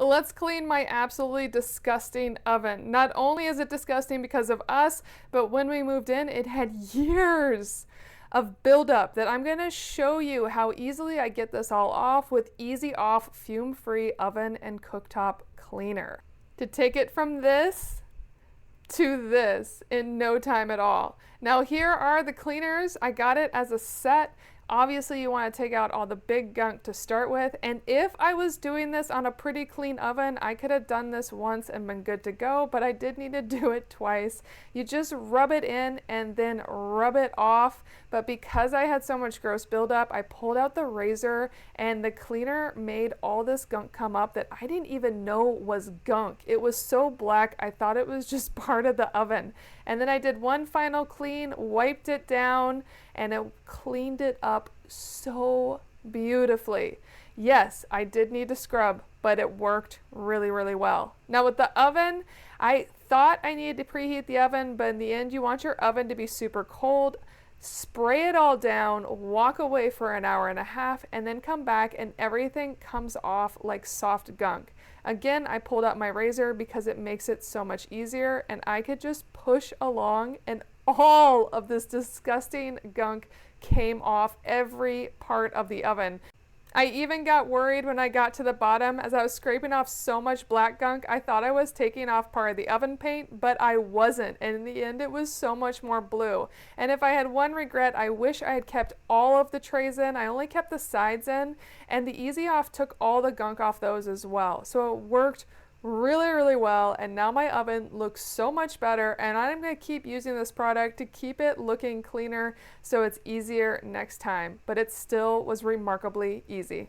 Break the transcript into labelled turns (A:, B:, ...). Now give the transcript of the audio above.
A: Let's clean my absolutely disgusting oven. Not only is it disgusting because of us, but when we moved in, it had years of buildup that I'm going to show you how easily I get this all off with Easy Off Fume-Free Oven and Cooktop Cleaner. To take it from this to this in no time at all. Now here are the cleaners. I got it as a set. Obviously you want to take out all the big gunk to start with, and if I was doing this on a pretty clean oven, I could have done this once and been good to go, but I did need to do it twice. You just rub it in and then rub it off, but because I had so much gross buildup, I pulled out the razor and the cleaner made all this gunk come up that I didn't even know was gunk. It was so black, I thought it was just part of the oven. And then I did one final clean, wiped it down, and it cleaned it up so beautifully. Yes, I did need to scrub, but it worked really, really well. Now with the oven, I thought I needed to preheat the oven, but in the end you want your oven to be super cold. Spray it all down, walk away for an hour and a half, and then come back and everything comes off like soft gunk. Again, I pulled out my razor because it makes it so much easier, and I could just push along and all of this disgusting gunk came off every part of the oven. I even got worried when I got to the bottom as I was scraping off so much black gunk. I thought I was taking off part of the oven paint, but I wasn't. And in the end, it was so much more blue. And if I had one regret, I wish I had kept all of the trays in. I only kept the sides in, and the Easy Off took all the gunk off those as well. So it worked really, really well, and now my oven looks so much better, and I'm going to keep using this product to keep it looking cleaner so it's easier next time, but it still was remarkably easy.